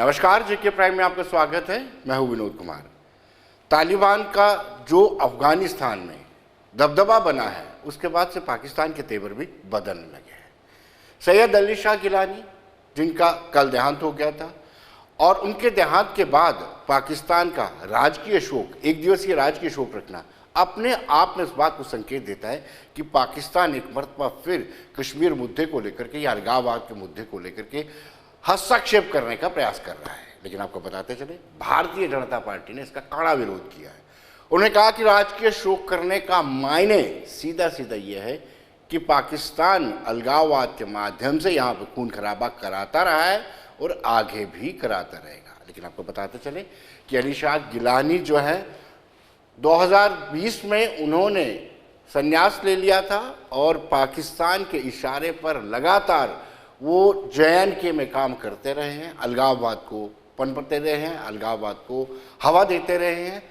नमस्कार, जेके प्राइम में आपका स्वागत है। मैं हूं विनोद कुमार। तालिबान का जो अफगानिस्तान में दबदबा बना है, उसके बाद से पाकिस्तान के तेवर भी बदलने लगे हैं। सैयद अली शाह गिलानी, जिनका कल देहांत हो गया था, और उनके देहांत के बाद पाकिस्तान का राजकीय शोक, एक दिवसीय राजकीय शोक रखना अपने आप में इस बात को संकेत देता है कि पाकिस्तान एक मरतबा फिर कश्मीर मुद्दे को लेकर के या अलगाववाद के मुद्दे को लेकर के हस्तक्षेप करने का प्रयास कर रहा है। लेकिन आपको बताते चले, भारतीय जनता पार्टी ने इसका कड़ा विरोध किया है। उन्होंने कहा कि राजकीय शोक करने का मायने सीधा सीधा यह है कि पाकिस्तान अलगाववाद के माध्यम से यहाँ पर खून खराबा कराता रहा है और आगे भी कराता रहेगा। लेकिन आपको बताते चले कि अली शाह गिलानी जो है 2020 में उन्होंने संन्यास ले लिया था और पाकिस्तान के इशारे पर लगातार वो JNK में काम करते रहे हैं, अलगाववाद को पनपते रहे हैं, अलगाववाद को हवा देते रहे हैं।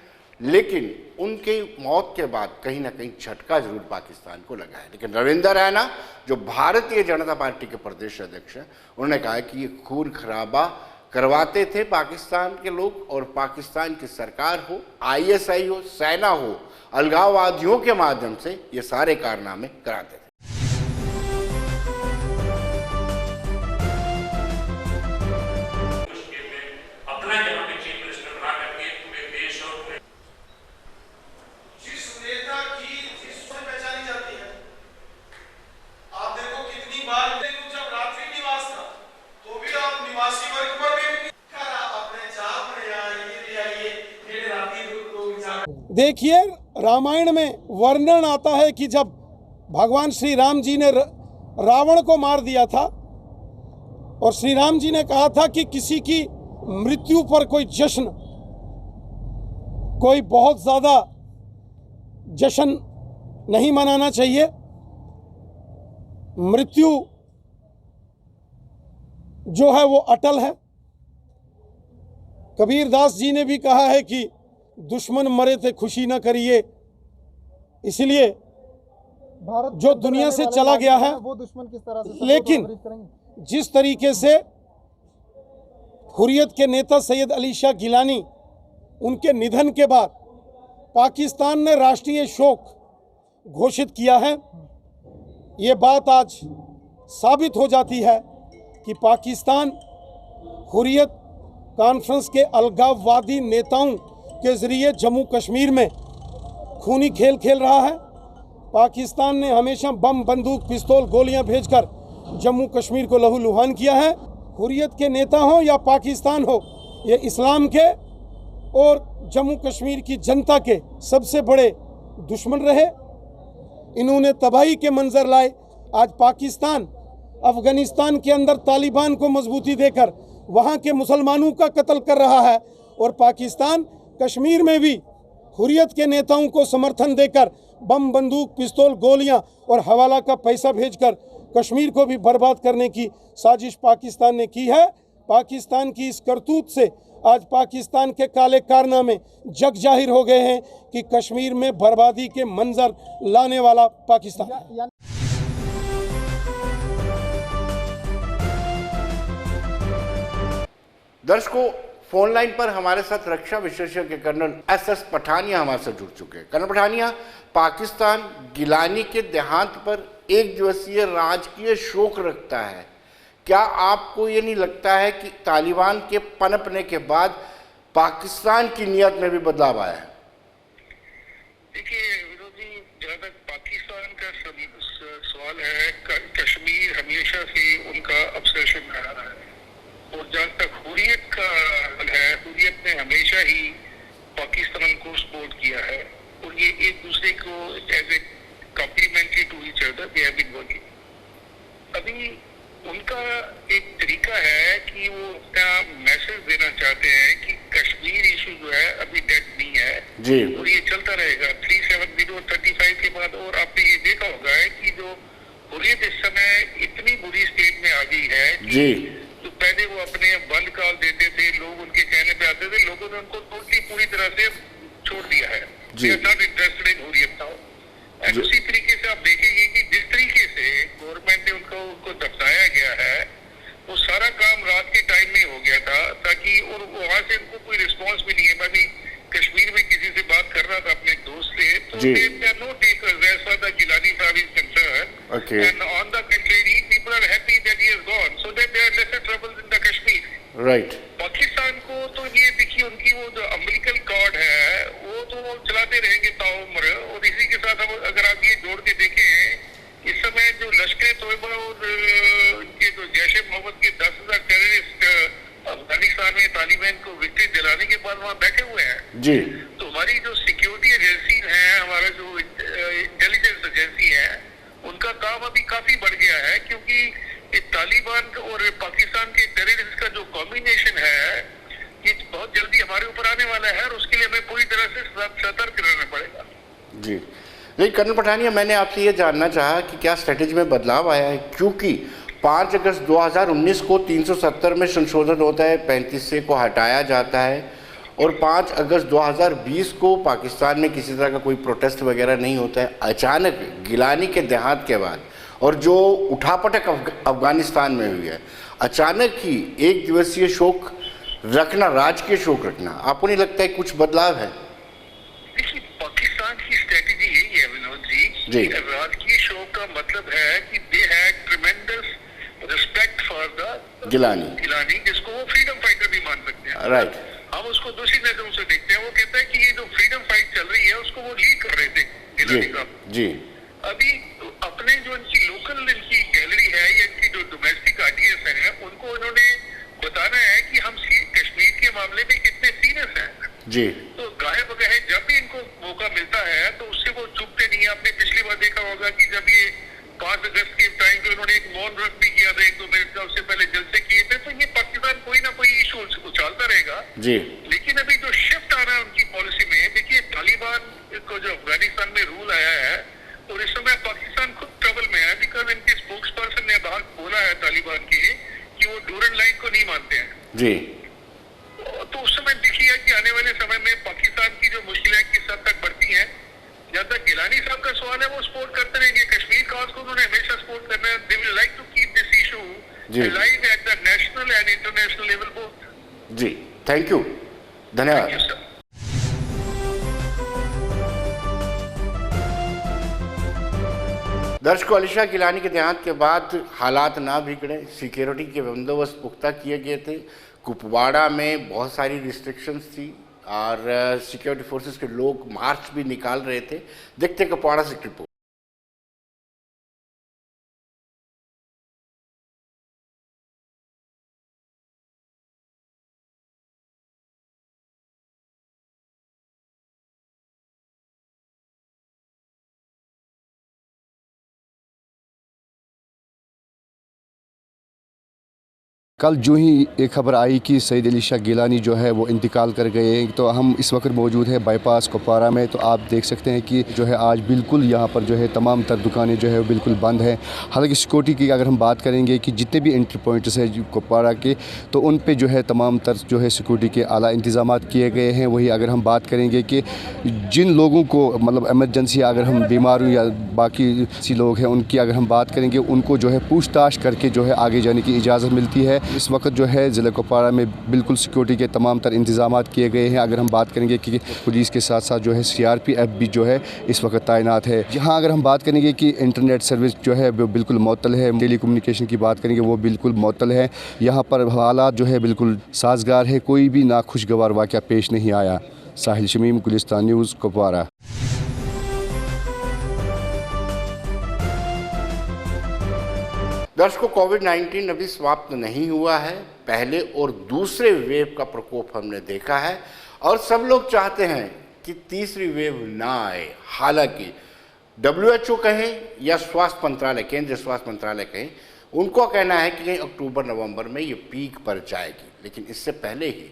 लेकिन उनके मौत के बाद कहीं ना कहीं झटका जरूर पाकिस्तान को लगा है। लेकिन रविंदर रैना, जो भारतीय जनता पार्टी के प्रदेश अध्यक्ष हैं, उन्होंने कहा कि ये खून खराबा करवाते थे पाकिस्तान के लोग, और पाकिस्तान की सरकार हो, ISI हो, सेना हो, अलगाववादियों के माध्यम से ये सारे कारनामे कराते थे। देखिए, रामायण में वर्णन आता है कि जब भगवान श्री राम जी ने रावण को मार दिया था और श्री राम जी ने कहा था कि किसी की मृत्यु पर कोई जश्न, कोई बहुत ज़्यादा जश्न नहीं मनाना चाहिए। मृत्यु जो है वो अटल है। कबीर दास जी ने भी कहा है कि दुश्मन मरे थे खुशी न करिए। इसलिए भारत जो दुनिया से चला गया है वो दुश्मन किस तरह से, लेकिन जिस तरीके से हुर्रियत के नेता सैयद अली शाह गिलानी, उनके निधन के बाद पाकिस्तान ने राष्ट्रीय शोक घोषित किया है, ये बात आज साबित हो जाती है कि पाकिस्तान हुर्रियत कॉन्फ्रेंस के अलगाववादी नेताओं के ज़रिए जम्मू कश्मीर में खूनी खेल खेल रहा है। पाकिस्तान ने हमेशा बम, बंदूक, पिस्तौल, गोलियां भेजकर जम्मू कश्मीर को लहूलुहान किया है। हुर्रियत के नेता हो या पाकिस्तान हो, ये इस्लाम के और जम्मू कश्मीर की जनता के सबसे बड़े दुश्मन रहे। इन्होंने तबाही के मंजर लाए। आज पाकिस्तान अफगानिस्तान के अंदर तालिबान को मजबूती देकर वहाँ के मुसलमानों का कत्ल कर रहा है, और पाकिस्तान कश्मीर में भी हुर्रियत के नेताओं को समर्थन देकर बम, बंदूक, पिस्तौल, गोलियां और हवाला का पैसा भेजकर कश्मीर को भी बर्बाद करने की साजिश पाकिस्तान ने की है। पाकिस्तान की इस करतूत से आज पाकिस्तान के काले कारनामे जग जाहिर हो गए हैं कि कश्मीर में बर्बादी के मंजर लाने वाला पाकिस्तान है। दर्शकों, फोन लाइन पर हमारे साथ रक्षा विशेषज्ञ कर्नल SS पठानिया हमारे साथ जुड़ चुके हैं। कर्नल पठानिया, पाकिस्तान गिलानी के देहांत पर एक दिवसीय राजकीय शोक रखता है। क्या आपको ये नहीं लगता है कि तालिबान के पनपने के बाद पाकिस्तान की नीयत में भी बदलाव आया है? देखिए विनोद जी, जहाँ तक पाकिस्तान का सवाल है, कश्मीर हमेशा से उनका ऑब्सेशन रहा है, और जहाँ तक हुर्रियत का है, हुर्रियत ने हमेशा ही पाकिस्तान को सपोर्ट किया है, और ये एक दूसरे को as a complementary to each other they have been working. अभी उनका एक तरीका है कि वो अपना मैसेज देना चाहते हैं कि कश्मीर इशू जो है अभी डेड नहीं है जी, और ये चलता रहेगा 370 और 35 के बाद। और आपने ये देखा होगा है कि जो हुर्रियत इस समय इतनी बुरी स्टेट में आ गई है जी, तो पहले वो अपने बंद कॉल देते थे, लोग उनके कहने पे आते थे, लोगों ने उनको टोटली पूरी तरह से छोड़ दिया है। Not interested in Hurriyat now. And उसी तरीके से आप देखेंगे कि जिस तरीके से गवर्नमेंट ने उनको दफनाया गया है, वो सारा काम रात के टाइम में हो गया था, ताकि जी. there are no takers as far as Gilani Saab is concerned. Okay. And on the contrary, people are happy that he is gone, so that there are lesser troubles in the Kashmir. Right. Pakistan को तो ये देखिए, उनकी वो जो umbilical cord है वो तो वो चलाते रहेंगे ताउम्र। और इसी के साथ अब अगर आप ये जोड़ के देखें, इस समय जो लश्कर तोयबा और इनके जो जैश ए मोहम्मद के 10,000 टेररिस्ट अफगानिस्तान में तालिबान को विक्ट्री दिलाने के बाद वहाँ बैठे हुए हैं जी. तो हमारी जो सिक्योरिटी एजेंसी है, हमारा जो इंटेलिजेंस एजेंसी है, उनका काम अभी काफी बढ़ गया है, क्योंकि ये तालिबान और पाकिस्तान के टेररिस्ट का जो कॉम्बिनेशन है ये बहुत जल्दी हमारे ऊपर आने वाला है, और उसके लिए हमें पूरी तरह से सतर्क रहना पड़ेगा। जी. लेकिन कर्नल पठानिया, मैंने आपसे ये जानना चाहा कि क्या स्ट्रेटेजी में बदलाव आया है, क्योंकि 5 अगस्त 2019 को 370 में संशोधन होता है, 35 से को हटाया जाता है, और 5 अगस्त 2020 को पाकिस्तान में किसी तरह का कोई प्रोटेस्ट वगैरह नहीं होता है। अचानक गिलानी के देहांत के बाद और जो उठापटक अफगानिस्तान में हुई है, अचानक ही एक दिवसीय शोक रखना, राजकीय शोक रखना, आपको नहीं लगता है कुछ बदलाव है? देखिए, पाकिस्तान की स्ट्रेटेजी यही है विनोद जी। राजकीय शोक का मतलब है कि they had tremendous respect for the Gilani, जिसको वो फ्रीडम फाइटर भी मान सकते हैं। राइट. हम उसको दूसरी नजरों से देखते हैं। वो कहता है कि ये जो फ्रीडम फाइट चल रही है उसको वो लीड कर रहे थे गिलानी साहब जी. अभी अपने जो इनकी लोकल इनकी गैलरी है या इनकी जो डोमेस्टिक ऑडियंस है, उनको इन्होंने बताना है कि हम कश्मीर के मामले में कितने सीरियस हैं जी. तो गाहे बगाहे जब भी इनको मौका मिलता है तो उससे वो चूकते नहीं है। आपने पिछली बार देखा होगा कि जब ये 5 अगस्त के टाइम पे उन्होंने एक मौन व्रत भी किया था 1-2 मिनट का, उससे पहले जलसे किए थे। तो ये पाकिस्तान कोई ना कोई इशू उछालता रहेगा जी. लेकिन अभी जो शिफ्ट आ रहा है उनकी पॉलिसी में, देखिए तालिबान को जो अफगानिस्तान में रूल आया है और इस समय पाकिस्तान खुद ट्रबल में है, बिकॉज इनके स्पोक्स पर्सन ने बाहर बोला है तालिबान के कि वो डोरन लाइन को नहीं मानते हैं जी. तो उस समय देखिए कि आने वाले समय में पाकिस्तान की जो मुश्किलें किस हद तक बढ़ती हैं। जहाँ तक गिलानी साहब का सवाल है, वो सपोर्ट करते रहेंगे कश्मीर कॉज को, उन्होंने हमेशा सपोर्ट करना है। They will like to keep this issue alive at the national and international level both. जी. Thank you. धन्यवाद. Thank you sir. दर्शकों, अलीशा गिलानी के देहांत के बाद हालात ना बिगड़े, सिक्योरिटी के बंदोबस्त पुख्ता किए गए थे। कुपवाड़ा में बहुत सारी रिस्ट्रिक्शंस थी और सिक्योरिटी फोर्सेस के लोग मार्च भी निकाल रहे थे। देखते हैं कुपवाड़ा से रिपोर्ट। कल जो ही एक खबर आई कि सईद अली शाह गिलानी जो है वो इंतकाल कर गए हैं, तो हम इस वक्त मौजूद है बाईपास कुपवाड़ा में। तो आप देख सकते हैं कि जो है आज बिल्कुल यहाँ पर जो है तमाम तर दुकानें जो है वो बिल्कुल बंद हैं। हालांकि सिक्योरिटी की अगर हम बात करेंगे कि जितने भी एंट्री पॉइंट्स हैं कुपवाड़ा के, तो उन पे जो है तमाम तर जो है सिक्योरिटी के आला इंतजाम किए गए हैं। वही अगर हम बात करेंगे कि जिन लोगों को मतलब एमरजेंसी, अगर हम बीमार या बाकी सी लोग हैं उनकी अगर हम बात करेंगे, उनको जो है पूछताछ करके जो है आगे जाने की इजाज़त मिलती है। इस वक्त जो है ज़िला कुपवाड़ा में बिल्कुल सिक्योरिटी के तमाम तर इंतजाम किए गए हैं। अगर हम बात करेंगे कि पुलिस के साथ साथ जो है CRPF भी जो है इस वक्त तैनात है। यहाँ अगर हम बात करेंगे कि इंटरनेट सर्विस जो है वो बिल्कुल मुअत्तल है, टेली कम्युनिकेशन की बात करेंगे वो बिल्कुल मुअत्तल है। यहाँ पर हालात जो है बिल्कुल साजगार है, कोई भी नाखुशगवार वाक़या पेश नहीं आया। साहिल शमीम, गुलिस्तान न्यूज़, कुपवाड़ा। दर्शकों, कोविड-19 अभी समाप्त नहीं हुआ है। पहले और दूसरे वेव का प्रकोप हमने देखा है और सब लोग चाहते हैं कि तीसरी वेव ना आए। हालांकि WHO कहें या स्वास्थ्य मंत्रालय, केंद्रीय स्वास्थ्य मंत्रालय कहें, उनको कहना है कि कहीं अक्टूबर-नवंबर में ये पीक पर जाएगी। लेकिन इससे पहले ही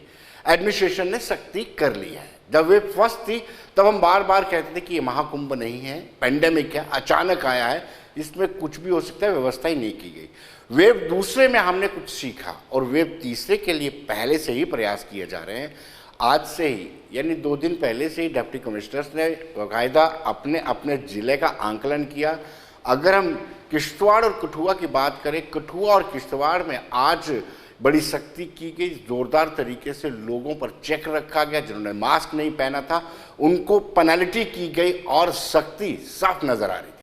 एडमिनिस्ट्रेशन ने सख्ती कर ली है। जब वेव फर्स्ट थी तब हम बार बार कहते थे कि ये महाकुंभ नहीं है, पेंडेमिक है, अचानक आया है, इसमें कुछ भी हो सकता है, व्यवस्था ही नहीं की गई। वेव दूसरे में हमने कुछ सीखा और वेव तीसरे के लिए पहले से ही प्रयास किए जा रहे हैं। आज से ही यानी 2 दिन पहले से ही डिप्टी कमिश्नर्स ने बाकायदा अपने अपने ज़िले का आंकलन किया। अगर हम किश्तवाड़ और कठुआ की बात करें, कठुआ और किश्तवाड़ में आज बड़ी सख्ती की गई, जोरदार तरीके से लोगों पर चेक रखा गया। जिन्होंने मास्क नहीं पहना था उनको पेनल्टी की गई और सख्ती साफ नजर आ रही थी।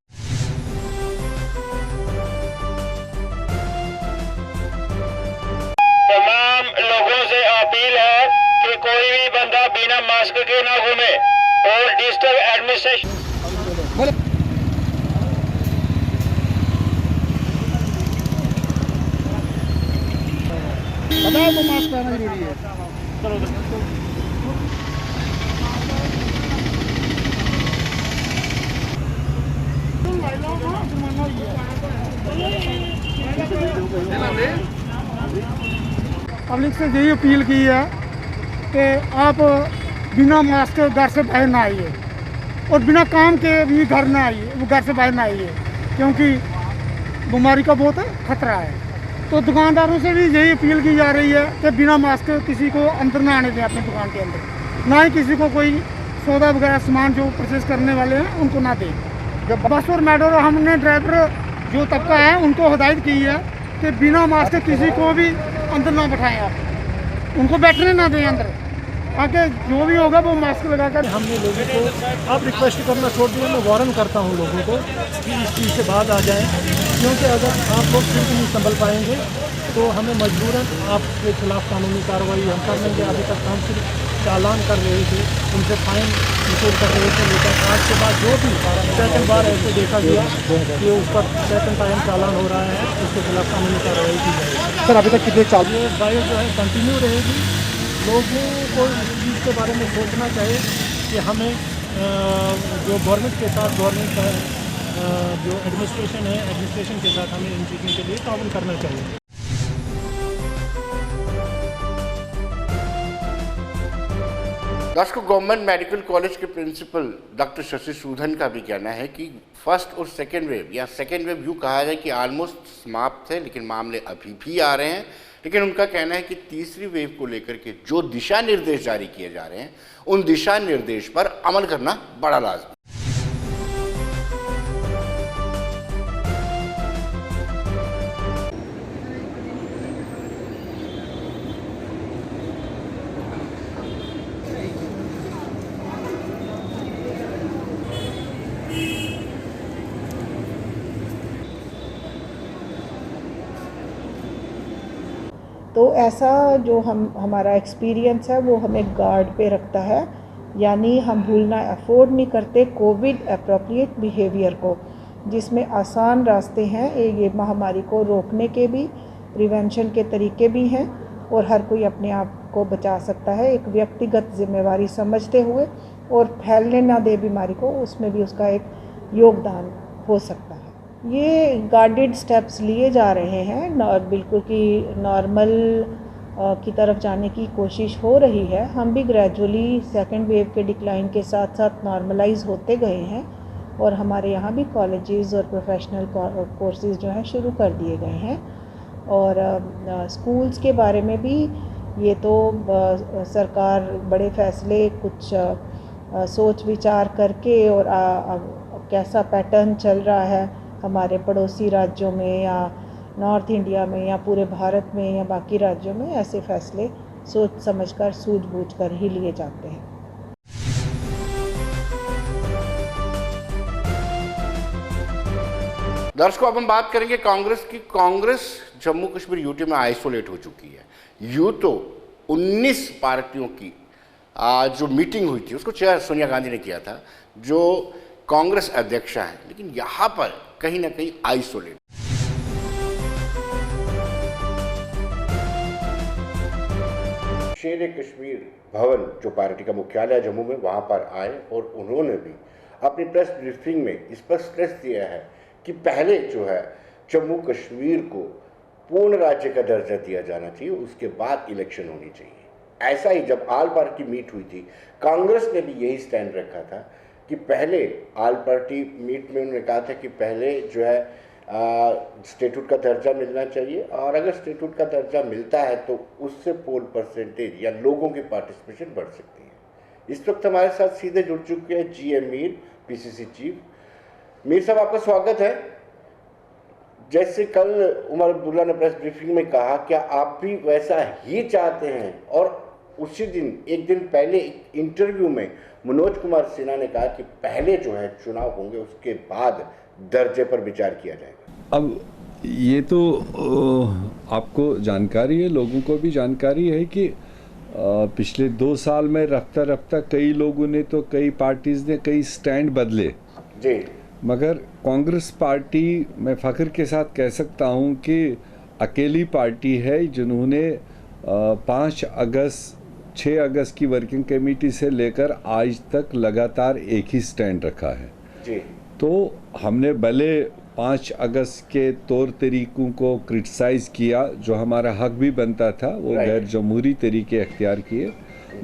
तमाम लोगों से अपील है कि कोई भी बंदा बिना मास्क के ना घूमे और डिजिटल एडमिनिस्ट्रेशन बताओ तो मास्क पहनना जरूरी है। पब्लिक से यही अपील की है कि आप बिना मास्क के घर से बाहर ना आइए और बिना काम के भी घर ना आइए, घर से बाहर ना आइए, क्योंकि बीमारी का बहुत खतरा है। तो दुकानदारों से भी यही अपील की जा रही है कि बिना मास्क किसी को अंदर ना आने दें अपनी दुकान के अंदर, ना ही किसी को कोई सौदा वगैरह सामान जो परचेज करने वाले हैं उनको ना दें। जब बस और मेट्रो हमने ड्राइवर जो तबका है उनको हिदायत की है कि बिना मास्क किसी को भी अंदर ना बैठाएं, आप उनको बैठने ना दें अंदर, ताकि जो भी होगा वो मास्क लगाकर। हमने लोगों को अब रिक्वेस्ट करना छोड़ दिया, मैं वार्न करता हूँ लोगों को कि इस चीज़ से बाहर आ जाएं, क्योंकि अगर आप लोग फिर नहीं संभल पाएंगे तो हमें मजबूरन आपके खिलाफ कानूनी कार्रवाई हम कर लेंगे। अभी तक हम सिर्फ चालान कर रहे थे, उनसे फाइन वसूल कर रहे थे, लेकिन आज के बाद जो भी सेकंड बार ऐसे देखा गया कि उस पर सेकंड टाइम चालान हो रहा है, उसके खिलाफ कानूनी कार्रवाई की जाएगी। सर अभी तक कितने चालू? ये ड्राइव जो है कंटिन्यू रहेगी। लोगों को इस चीज़ के बारे में सोचना चाहिए कि हमें जो गवर्नमेंट के साथ गवर्नमेंट का जो एडमिनिस्ट्रेशन है, एडमिनिस्ट्रेशन के साथ हमें इन चीज़ों के लिए ताउन करना चाहिए। दर्शकों, गवर्नमेंट मेडिकल कॉलेज के प्रिंसिपल डॉक्टर शशि सूदन का भी कहना है कि फर्स्ट और सेकेंड वेव या सेकेंड वेव यूँ कहा जाए कि ऑलमोस्ट समाप्त है, लेकिन मामले अभी भी आ रहे हैं। लेकिन उनका कहना है कि तीसरी वेव को लेकर के जो दिशा निर्देश जारी किए जा रहे हैं उन दिशा निर्देश पर अमल करना बड़ा लाजमी। तो ऐसा जो हमारा एक्सपीरियंस है वो हमें गार्ड पे रखता है, यानी हम भूलना अफोर्ड नहीं करते कोविड अप्रोप्रिएट बिहेवियर को, जिसमें आसान रास्ते हैं ये महामारी को रोकने के भी, प्रिवेंशन के तरीके भी हैं और हर कोई अपने आप को बचा सकता है एक व्यक्तिगत जिम्मेवारी समझते हुए, और फैलने ना दे बीमारी को, उसमें भी उसका एक योगदान हो सकता है। ये गाइडेड स्टेप्स लिए जा रहे हैं, बिल्कुल कि नॉर्मल की तरफ जाने की कोशिश हो रही है। हम भी ग्रेजुअली सेकेंड वेव के डिक्लाइन के साथ साथ नॉर्मलाइज होते गए हैं और हमारे यहाँ भी कॉलेजेस और प्रोफेशनल कोर्सेज जो हैं शुरू कर दिए गए हैं। और स्कूल्स के बारे में भी ये तो सरकार बड़े फैसले कुछ सोच विचार करके, और कैसा पैटर्न चल रहा है हमारे पड़ोसी राज्यों में या नॉर्थ इंडिया में या पूरे भारत में या बाकी राज्यों में, ऐसे फैसले सोच समझकर सूझबूझकर ही लिए जाते हैं। दर्शकों, अब हम बात करेंगे कांग्रेस की। कांग्रेस जम्मू कश्मीर यूटी में आइसोलेट हो चुकी है। यूँ तो 19 पार्टियों की जो मीटिंग हुई थी उसको चेयर सोनिया गांधी ने किया था, जो कांग्रेस अध्यक्षा हैं, लेकिन यहाँ पर कहीं ना कहीं आइसोलेट। शेर कश्मीर भवन जो पार्टी का मुख्यालय जम्मू में, वहाँ पर आए और उन्होंने भी अपनी प्रेस ब्रीफिंग में इस पर स्ट्रेस दिया है कि पहले जो है जम्मू कश्मीर को पूर्ण राज्य का दर्जा दिया जाना चाहिए, उसके बाद इलेक्शन होनी चाहिए। ऐसा ही जब ऑल पार्टी मीट हुई थी, कांग्रेस ने भी यही स्टैंड रखा था कि पहले ऑल पार्टी मीट में उन्होंने कहा था कि पहले जो है स्टेटूट का दर्जा मिलना चाहिए, और अगर स्टेटूट का दर्जा मिलता है तो उससे पोल परसेंटेज या लोगों की पार्टिसिपेशन बढ़ सकती है। इस वक्त हमारे साथ सीधे जुड़ चुके हैं G M Mir, PCC chief. Mir साहब, आपका स्वागत है। जैसे कल उमर अब्दुल्ला ने प्रेस ब्रीफिंग में कहा, क्या आप भी वैसा ही चाहते हैं? और उसी दिन एक दिन पहले एक इंटरव्यू में मनोज कुमार सिन्हा ने कहा कि पहले जो है चुनाव होंगे, उसके बाद दर्जे पर विचार किया जाएगा। अब ये तो आपको जानकारी है, लोगों को भी जानकारी है कि पिछले 2 साल में रफ्ता रफ्ता कई लोगों ने तो कई पार्टीज़ ने कई स्टैंड बदले जी, मगर कांग्रेस पार्टी मैं फ़ख्र के साथ कह सकता हूँ कि अकेली पार्टी है जिन्होंने 5 अगस्त 6 अगस्त की वर्किंग कमेटी से लेकर आज तक लगातार एक ही स्टैंड रखा है जी। तो हमने भले 5 अगस्त के तौर तरीक़ों को क्रिटिसाइज़ किया, जो हमारा हक भी बनता था, वो गैर जमहूरी तरीके अख्तियार किए,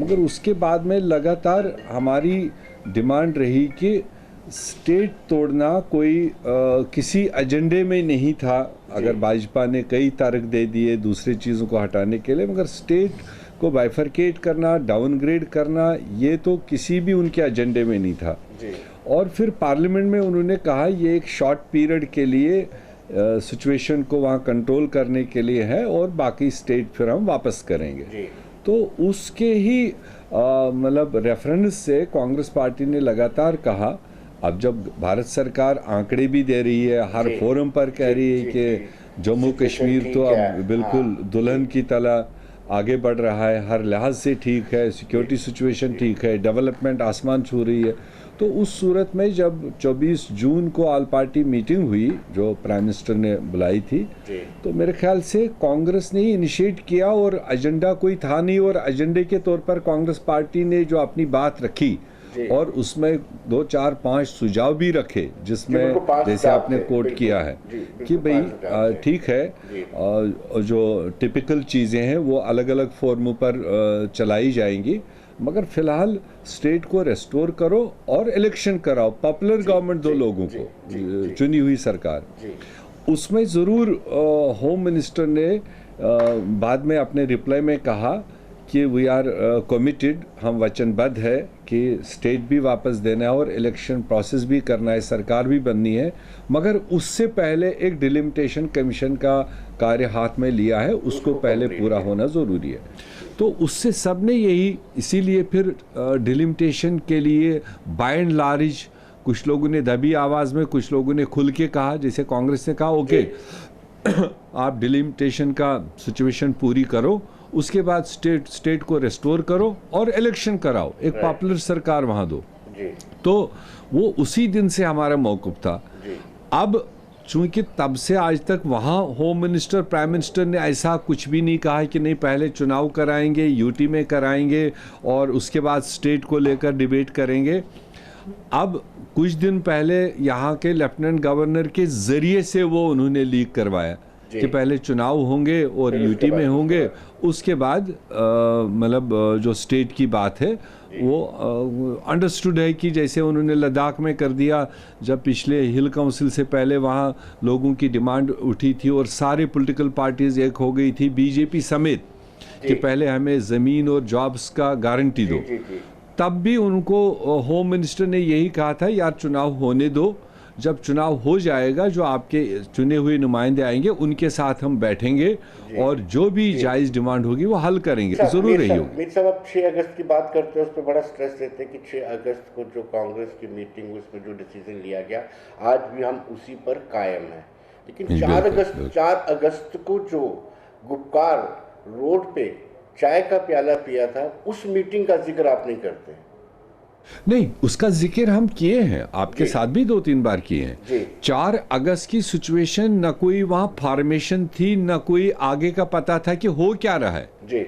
मगर उसके बाद में लगातार हमारी डिमांड रही कि स्टेट तोड़ना कोई किसी एजेंडे में नहीं था। अगर भाजपा ने कई तर्क दे दिए दूसरी चीज़ों को हटाने के लिए, मगर स्टेट को बाइफरकेट करना, डाउनग्रेड करना, ये तो किसी भी उनके एजेंडे में नहीं था जी। और फिर पार्लियामेंट में उन्होंने कहा ये एक शॉर्ट पीरियड के लिए सिचुएशन को वहाँ कंट्रोल करने के लिए है और बाकी स्टेट फिर हम वापस करेंगे जी। तो उसके ही मतलब रेफरेंस से कांग्रेस पार्टी ने लगातार कहा। अब जब भारत सरकार आंकड़े भी दे रही है, हर फोरम पर कह रही है कि जम्मू कश्मीर तो अब बिल्कुल दुल्हन की तरह आगे बढ़ रहा है, हर लिहाज से ठीक है, सिक्योरिटी सिचुएशन ठीक है, डेवलपमेंट आसमान छू रही है, तो उस सूरत में जब 24 जून को ऑल पार्टी मीटिंग हुई जो प्राइम मिनिस्टर ने बुलाई थी, तो मेरे ख्याल से कांग्रेस ने ही इनिशिएट किया और एजेंडा कोई था नहीं, और एजेंडे के तौर पर कांग्रेस पार्टी ने जो अपनी बात रखी और उसमें 2, 4, 5 सुझाव भी रखे, जिसमें जैसे आपने कोट किया है कि भाई ठीक है, जो टिपिकल चीज़ें हैं वो अलग अलग फॉर्मों पर चलाई जाएंगी, मगर फिलहाल स्टेट को रेस्टोर करो और इलेक्शन कराओ, पॉपुलर गवर्नमेंट दो लोगों को, चुनी हुई सरकार। उसमें ज़रूर होम मिनिस्टर ने बाद में अपने रिप्लाई में कहा कि वी आर कमिटेड, हम वचनबद्ध है कि स्टेट भी वापस देना है और इलेक्शन प्रोसेस भी करना है, सरकार भी बननी है, मगर उससे पहले एक डिलिमिटेशन कमीशन का कार्य हाथ में लिया है, उसको पहले पूरा होना ज़रूरी है। तो उससे सब ने यही, इसीलिए फिर डिलिमिटेशन के लिए बाय एंड लार्ज कुछ लोगों ने दबी आवाज़ में, कुछ लोगों ने खुल के कहा, जैसे कांग्रेस ने कहा ओके आप डिलिमिटेशन का सिचुएशन पूरी करो, उसके बाद स्टेट को रेस्टोर करो और इलेक्शन कराओ, एक पॉपुलर सरकार वहाँ दो। तो वो उसी दिन से हमारा मौक़िफ़ था। अब चूँकि तब से आज तक वहाँ होम मिनिस्टर, प्राइम मिनिस्टर ने ऐसा कुछ भी नहीं कहा कि नहीं पहले चुनाव कराएंगे, यूटी में कराएंगे और उसके बाद स्टेट को लेकर डिबेट करेंगे। अब कुछ दिन पहले यहाँ के लेफ्टिनेंट गवर्नर के ज़रिए से वो उन्होंने लीक करवाया कि पहले चुनाव होंगे और यूटी में होंगे, उसके बाद मतलब जो स्टेट की बात है वो अंडरस्टूड है कि जैसे उन्होंने लद्दाख में कर दिया, जब पिछले हिल काउंसिल से पहले वहाँ लोगों की डिमांड उठी थी और सारे पॉलिटिकल पार्टीज़ एक हो गई थी, बीजेपी समेत, कि पहले हमें ज़मीन और जॉब्स का गारंटी दो। तब भी उनको होम मिनिस्टर ने यही कहा था यार चुनाव होने दो, जब चुनाव हो जाएगा जो आपके चुने हुए नुमाइंदे आएंगे उनके साथ हम बैठेंगे और जो भी जायज़ डिमांड होगी वो हल करेंगे, ज़रूर रही होगी। मीर साहब, आप 6 अगस्त की बात करते हैं, उस पर बड़ा स्ट्रेस देते हैं कि 6 अगस्त को जो कांग्रेस की मीटिंग उसमें जो डिसीजन लिया गया, आज भी हम उसी पर कायम हैं। लेकिन 4 अगस्त को जो गुपकार रोड पे चाय का प्याला पिया था, उस मीटिंग का जिक्र आप नहीं करते। नहीं, उसका जिक्र हम किए हैं, आपके साथ भी 2-3 बार किए हैं। 4 अगस्त की सिचुएशन, न कोई वहाँ फॉर्मेशन थी, न कोई आगे का पता था कि हो क्या रहा है जी।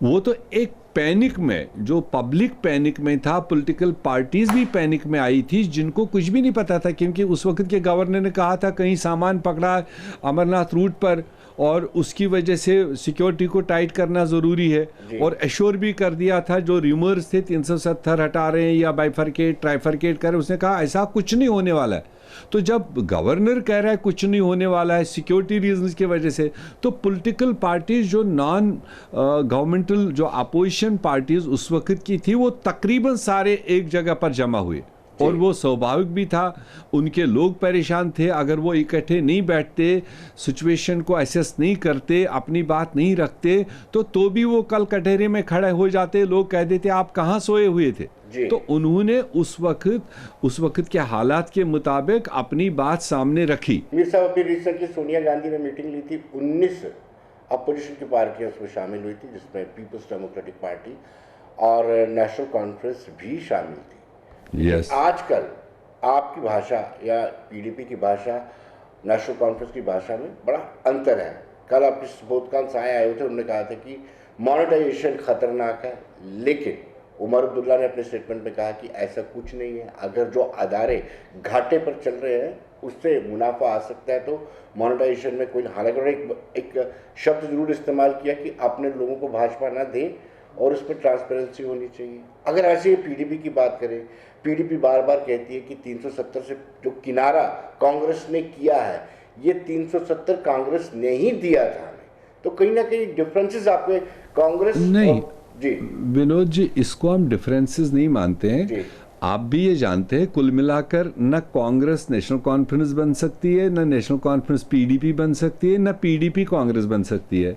वो तो एक पैनिक में, जो पब्लिक पैनिक में था, पॉलिटिकल पार्टीज भी पैनिक में आई थी, जिनको कुछ भी नहीं पता था, क्योंकि उस वक्त के गवर्नर ने कहा था कहीं सामान पकड़ा अमरनाथ रूट पर और उसकी वजह से सिक्योरिटी को टाइट करना ज़रूरी है, और एश्योर भी कर दिया था जो र्यूमर्स थे 370 हटा रहे हैं या बाइफरकेट ट्राइफरकेट कर, उसने कहा ऐसा कुछ नहीं होने वाला है। तो जब गवर्नर कह रहा है कुछ नहीं होने वाला है सिक्योरिटी रीजंस की वजह से, तो पॉलिटिकल पार्टीज जो नॉन गवर्नमेंटल जो अपोजिशन पार्टीज उस वक्त की थी वो तकरीबन सारे एक जगह पर जमा हुए और वो स्वाभाविक भी था। उनके लोग परेशान थे। अगर वो इकट्ठे नहीं बैठते, सिचुएशन को असेस नहीं करते, अपनी बात नहीं रखते, तो भी वो कल कटहरे में खड़े हो जाते। लोग कह देते आप कहाँ सोए हुए थे। तो उन्होंने उस वक्त के हालात के मुताबिक अपनी बात सामने रखी। मीर साहब, अभी रिसेंटली सोनिया गांधी ने मीटिंग ली थी, 19 अपोजिशन की पार्टियां उसमें शामिल हुई थी, जिसमें पीपल्स डेमोक्रेटिक पार्टी और नेशनल कॉन्फ्रेंस भी शामिल थी। यस। आजकल आपकी भाषा या पीडीपी की भाषा, नेशनल कॉन्फ्रेंस की भाषा में बड़ा अंतर है। कल आपके सुबोधकांत साय आए हुए थे, उन्होंने कहा था कि मॉनेटाइजेशन खतरनाक है, लेकिन उमर अब्दुल्ला ने अपने स्टेटमेंट में कहा कि ऐसा कुछ नहीं है। अगर जो अदारे घाटे पर चल रहे हैं उससे मुनाफा आ सकता है तो मॉनेटाइजेशन में कोई, हालांकि एक शब्द जरूर इस्तेमाल किया कि अपने लोगों को भाजपा ना दें और उसमें ट्रांसपेरेंसी होनी चाहिए। अगर ऐसे पीडीपी की बात करें, पीडीपी बार बार कहती है कि 370 से जो किनारा कांग्रेस ने किया है, ये 370 कांग्रेस ने ही दिया था हमें, तो कहीं ना कहीं डिफरेंसेस आपके कांग्रेस नहीं जी विनोद जी, इसको हम डिफरेंसेस नहीं मानते हैं। आप भी ये जानते हैं, कुल मिलाकर न कांग्रेस नेशनल कॉन्फ्रेंस बन सकती है, न नेशनल कॉन्फ्रेंस पीडीपी बन सकती है, न पीडीपी कांग्रेस बन सकती है।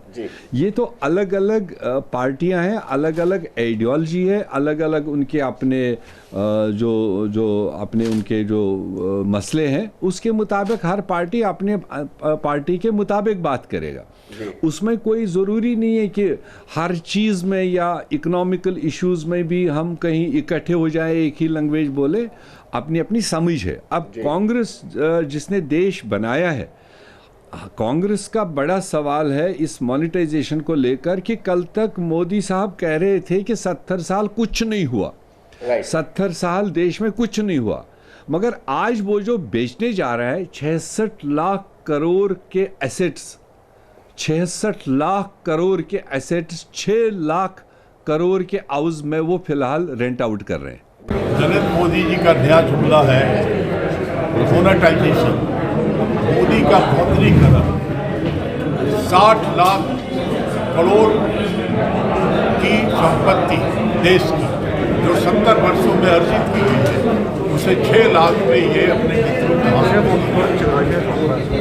ये तो अलग अलग पार्टियां हैं, अलग अलग आइडियोलॉजी है, अलग अलग उनके अपने उनके जो मसले हैं, उसके मुताबिक हर पार्टी अपने पार्टी के मुताबिक बात करेगा। उसमें कोई ज़रूरी नहीं है कि हर चीज़ में या इकोनॉमिकल इश्यूज़ में भी हम कहीं इकट्ठे हो जाए, एक ही लैंग्वेज बोले। अपनी अपनी समझ है। अब कांग्रेस जिसने देश बनाया है, कांग्रेस का बड़ा सवाल है इस मॉनेटाइजेशन को लेकर कि कल तक मोदी साहब कह रहे थे कि 70 साल कुछ नहीं हुआ, 70 साल देश में कुछ नहीं हुआ, मगर आज वो जो बेचने जा रहा है 66 लाख करोड़ के एसेट्स, 66 लाख करोड़ के एसेट्स 6 लाख करोड़ के हाउस में वो फिलहाल रेंट आउट कर रहे हैं। नरेंद्र मोदी जी का नया जुमला है मोनेटाइजेशन, मोदी का मौद्रीकरण। 60 लाख करोड़ की संपत्ति देश की जो 70 वर्षों में अर्जित की गई है, उसे 6 लाख में ये अपने मित्रों में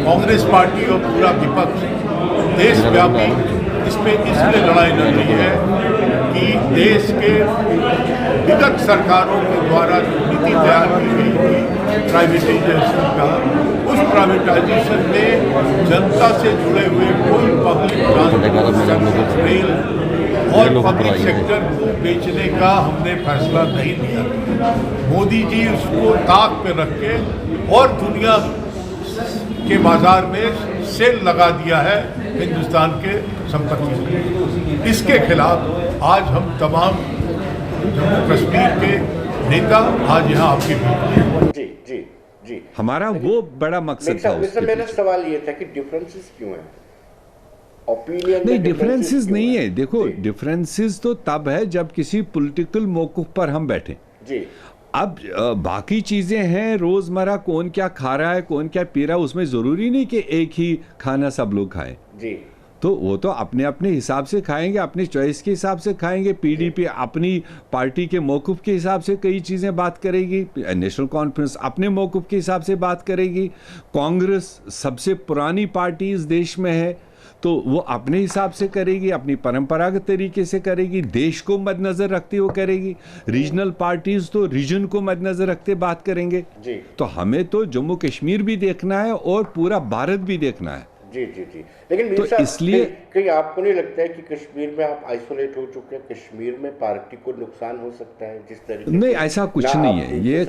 कांग्रेस पार्टी और पूरा विपक्ष देशव्यापी इसमें इसलिए लड़ाई लड़ रही है कि देश के विगत सरकारों के द्वारा जो नीति तैयार की गई थी प्राइवेटाइजेशन का, उस प्राइवेटाइजेशन में जनता से जुड़े हुए कोई पब्लिक ट्रांसपोर्ट, रेल और पब्लिक सेक्टर को बेचने का हमने फैसला नहीं लिया। मोदी जी उसको ताक पे रख के और दुनिया के बाजार में सेल लगा दिया है हिंदुस्तान के संपत्ति। इसके खिलाफ आज हम तमाम जम्मू कश्मीर के नेता आज यहाँ आपके बीच। जी जी जी, हमारा वो बड़ा मकसद था। मेरा सवाल ये था कि डिफरेंसेस क्यों है? ओपिनियन नहीं, डिफरेंसेस नहीं है। देखो, डिफरेंसेस तो तब है जब किसी पॉलिटिकल मौक़िफ़ पर हम बैठे। जी, अब बाकी चीज़ें हैं, रोज़मर्रा कौन क्या खा रहा है, कौन क्या पी रहा है, उसमें ज़रूरी नहीं कि एक ही खाना सब लोग खाएं। जी, तो वो तो अपने अपने हिसाब से खाएंगे, अपनी चॉइस के हिसाब से खाएंगे। पीडीपी अपनी पार्टी के मौक़िफ़ के हिसाब से कई चीज़ें बात करेगी, नेशनल कॉन्फ्रेंस अपने मौक़िफ़ के हिसाब से बात करेगी, कांग्रेस सबसे पुरानी पार्टी इस देश में है तो वो अपने हिसाब से करेगी, अपनी परंपरागत तरीके से करेगी, देश को मद्देनजर रखते हुए करेगी। रीजनल पार्टीज तो रीजन को मद्देनजर रखते बात करेंगे। जी। तो हमें तो जम्मू कश्मीर भी देखना है और पूरा भारत भी देखना है। जी जी जी, लेकिन तो इसलिए कहीं आपको नहीं लगता है कि कश्मीर में आप आइसोलेट हो चुके हैं? कश्मीर में पार्टी को नुकसान हो सकता है जिस तरीके नहीं, ऐसा कुछ नहीं है। ये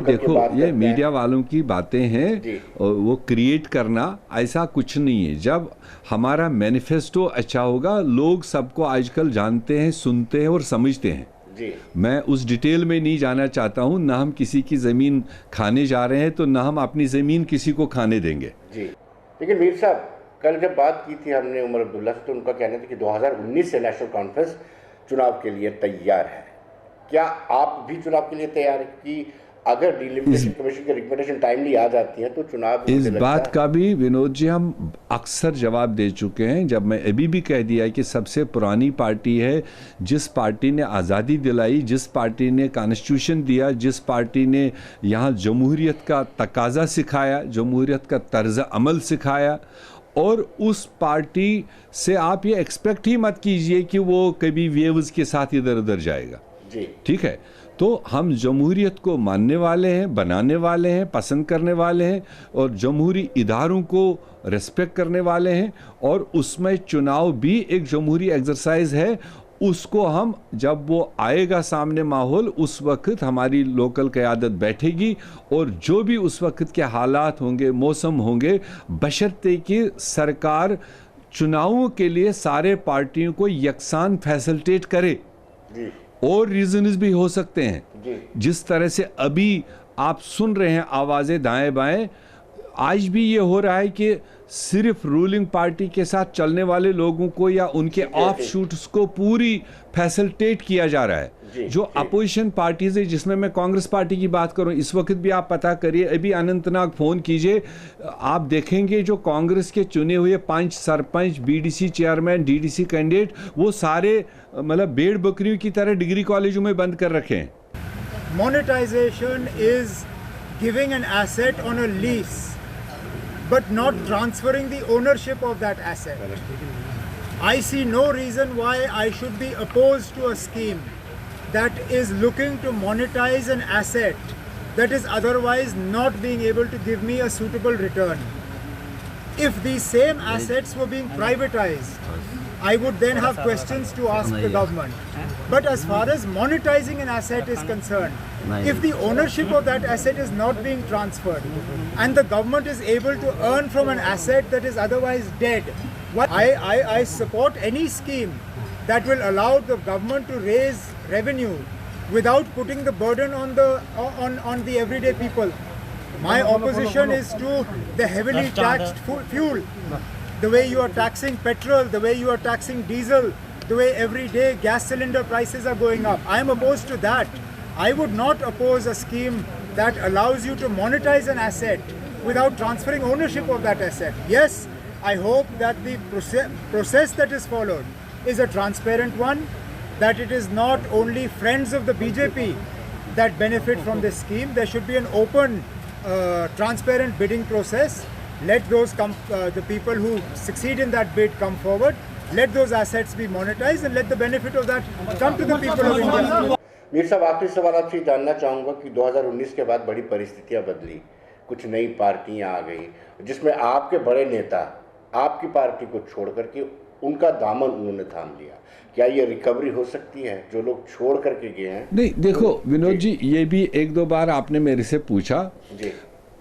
देखो, ये मीडिया वालों की बातें हैं, वो क्रिएट करना, ऐसा कुछ नहीं है। जब हमारा मैनिफेस्टो अच्छा होगा, लोग सबको आजकल जानते हैं, सुनते हैं और समझते हैं। जी। मैं उस डिटेल में नहीं जाना चाहता हूँ। ना हम किसी की ज़मीन खाने जा रहे हैं, तो ना हम अपनी ज़मीन किसी को खाने देंगे। जी, लेकिन मीर साहब, कल जब बात की थी हमने उमर अब्दुल्ला से, तो उनका कहना था कि 2019 से नेशनल कॉन्फ्रेंस चुनाव के लिए तैयार है। क्या आप भी चुनाव के लिए तैयार हैं? कि अगर डिलिमिटेशन कमीशन की रिकमेंडेशन टाइमली आ जाती है तो चुनाव इस बात का भी विनोद जी हम अक्सर जवाब दे चुके हैं। जब मैं अभी भी कह दिया कि सबसे पुरानी पार्टी है, जिस पार्टी ने आज़ादी दिलाई, जिस पार्टी ने कॉन्स्टिट्यूशन दिया, जिस पार्टी ने यहाँ जमहूरियत का तकाजा सिखाया, जमहूरियत का तर्ज अमल सिखाया, और उस पार्टी से आप ये एक्सपेक्ट ही मत कीजिए कि वो कभी वेव्स के साथ इधर उधर जाएगा। जी ठीक है, तो हम जमहूरियत को मानने वाले हैं, बनाने वाले हैं, पसंद करने वाले हैं, और जमहूरी इदारों को रिस्पेक्ट करने वाले हैं, और उसमें चुनाव भी एक जमहूरी एक्सरसाइज है। उसको हम, जब वो आएगा सामने माहौल, उस वक्त हमारी लोकल क़यादत बैठेगी, और जो भी उस वक्त के हालात होंगे, मौसम होंगे, बशर्ते कि सरकार चुनावों के लिए सारे पार्टियों को यकसान फैसिलिटेट करे। जी और रीजंस भी हो सकते हैं, जिस तरह से अभी आप सुन रहे हैं आवाज़ें दाएं बाएं, आज भी ये हो रहा है कि सिर्फ रूलिंग पार्टी के साथ चलने वाले लोगों को या उनके ऑफ शूट्स को पूरी फैसिलिटेट किया जा रहा है। जो अपोजिशन पार्टीज है, जिसमें मैं कांग्रेस पार्टी की बात करूं, इस वक्त भी आप पता करिए, अभी अनंतनाग फ़ोन कीजिए, आप देखेंगे जो कांग्रेस के चुने हुए 5 sarpanch, BDC chairman, DDC candidate, वो सारे मतलब भेड़ बकरियों की तरह डिग्री कॉलेजों में बंद कर रखे हैं। Monetization is giving an asset on a lease, but not transferring the ownership of that asset. I see no reason why I should be opposed to a scheme that is looking to monetize an asset that is otherwise not being able to give me a suitable return. If these same assets were being privatized, I would then have questions to ask the government. But as far as monetizing an asset is concerned, if the ownership of that asset is not being transferred and the government is able to earn from an asset that is otherwise dead, I support any scheme that will allow the government to raise revenue without putting the burden on the everyday people. My opposition is to the heavily taxed fuel. The way you are taxing petrol, the way you are taxing diesel, the way every day gas cylinder prices are going up. I am opposed to that. I would not oppose a scheme that allows you to monetize an asset without transferring ownership of that asset. Yes, I hope that the process that is followed is a transparent one, that it is not only friends of the BJP that benefit from this scheme. There should be an open, transparent bidding process. Let those the people who succeed in that bid come forward. Let those assets be monetized and let the benefit of that come to the people of India. Mir साहब, आखिरी सवाल आपसे जानना चाहूँगा कि 2019 के बाद बड़ी परिस्थितियाँ बदली, कुछ नई पार्टियाँ आ गई, जिसमें आपके बड़े नेता आपकी पार्टी को छोड़ करके उनका दामन उन्होंने थाम लिया। क्या ये रिकवरी हो सकती है, जो लोग छोड़ करके गए हैं? नहीं, देखो विनोद जी, ये भी 1-2 बार आपने मेरे से पूछा जी।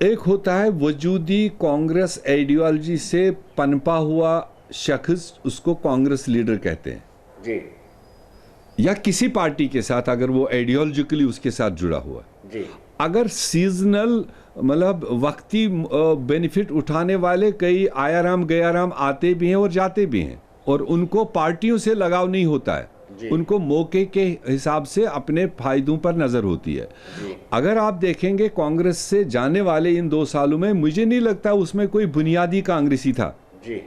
एक होता है वजूदी कांग्रेस आइडियोलॉजी से पनपा हुआ शख्स, उसको कांग्रेस लीडर कहते हैं जी, या किसी पार्टी के साथ अगर वो आइडियोलॉजिकली उसके साथ जुड़ा हुआ जी। अगर सीजनल मतलब वक्ती बेनिफिट उठाने वाले कई आयाराम गयाराम आते भी हैं और जाते भी हैं, और उनको पार्टियों से लगाव नहीं होता है, उनको मौके के हिसाब से अपने फायदों पर नज़र होती है। अगर आप देखेंगे कांग्रेस से जाने वाले इन 2 सालों में, मुझे नहीं लगता उसमें कोई बुनियादी कांग्रेसी था जी।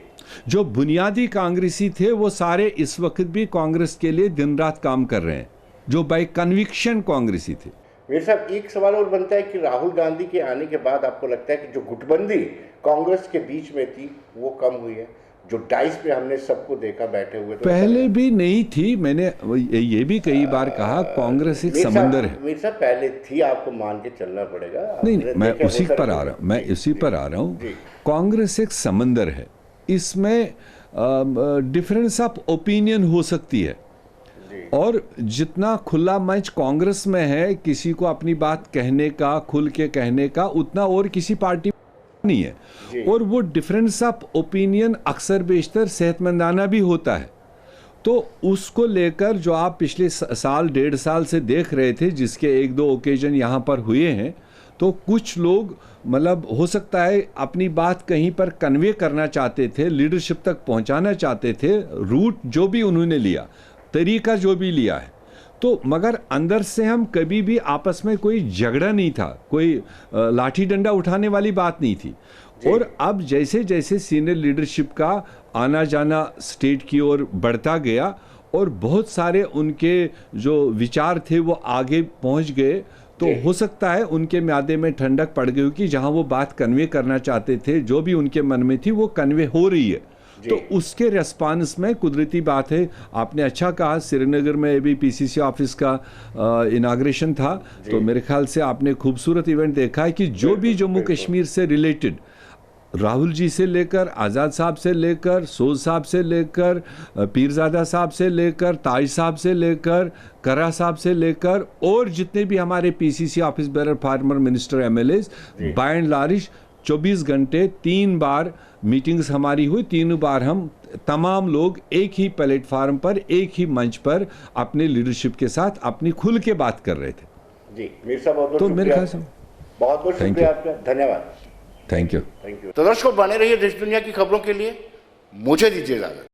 जो बुनियादी कांग्रेसी थे वो सारे इस वक्त भी कांग्रेस के लिए दिन रात काम कर रहे हैं, जो बाय कन्विक्शन कांग्रेसी थे। मेरे साहब, एक सवाल और बनता है कि राहुल गांधी के आने के बाद आपको लगता है कि जो गुटबंदी कांग्रेस के बीच में थी वो कम हुई है? जो डाइस पे हमने सबको देखा बैठे हुए, तो पहले भी नहीं थी। मैंने ये भी कई बार कहा, कांग्रेस एक समंदर है। मेरे साहब, पहले थी, आपको मान के चलना पड़ेगा। नहीं, मैं उसी पर आ रहा हूँ, कांग्रेस एक समंदर है, इसमें डिफरेंस ऑफ ओपिनियन हो सकती है, और जितना खुला मंच कांग्रेस में है किसी को अपनी बात कहने का, खुल के कहने का, उतना और किसी पार्टी नहीं है। और वो डिफरेंस ऑफ ओपिनियन अक्सर बेशतर सेहतमंदाना भी होता है। तो उसको लेकर जो आप पिछले साल 1.5 साल से देख रहे थे, जिसके 1-2 ओकेजन यहाँ पर हुए हैं, तो कुछ लोग मतलब हो सकता है अपनी बात कहीं पर कन्वे करना चाहते थे, लीडरशिप तक पहुँचाना चाहते थे, रूट जो भी उन्होंने लिया, तरीका जो भी लिया है, तो मगर अंदर से हम कभी भी आपस में कोई झगड़ा नहीं था, कोई लाठी डंडा उठाने वाली बात नहीं थी। और अब जैसे जैसे सीनियर लीडरशिप का आना जाना स्टेट की ओर बढ़ता गया और बहुत सारे उनके जो विचार थे वो आगे पहुंच गए, तो हो सकता है उनके म्यादे में ठंडक पड़ गई कि जहां वो बात कन्वे करना चाहते थे, जो भी उनके मन में थी वो कन्वे हो रही है। तो उसके रेस्पॉन्स में कुदरती बात है, आपने अच्छा कहा, श्रीनगर में अभी पीसीसी ऑफिस का इनाग्रेशन था, तो मेरे ख्याल से आपने खूबसूरत इवेंट देखा है कि जो भी जम्मू कश्मीर से रिलेटेड, राहुल जी से लेकर, आज़ाद साहब से लेकर, सोज साहब से लेकर, पीरजादा साहब से लेकर, ताज साहब से लेकर, करा साहब से लेकर, और जितने भी हमारे PCC office bearer, former minister, MLAs, by and large 24 घंटे 3 बार मीटिंग्स हमारी हुई, 3 बार हम तमाम लोग एक ही प्लेटफार्म पर, एक ही मंच पर अपने लीडरशिप के साथ अपनी खुल के बात कर रहे थे। जी मीर साहब, बहुत तो मेरे ख्याल से बहुत बहुत शुक्रिया आपका, धन्यवाद। Thank you. तो दर्शकों, बने रहिए देश दुनिया की खबरों के लिए, मुझे दीजिए इजाजत।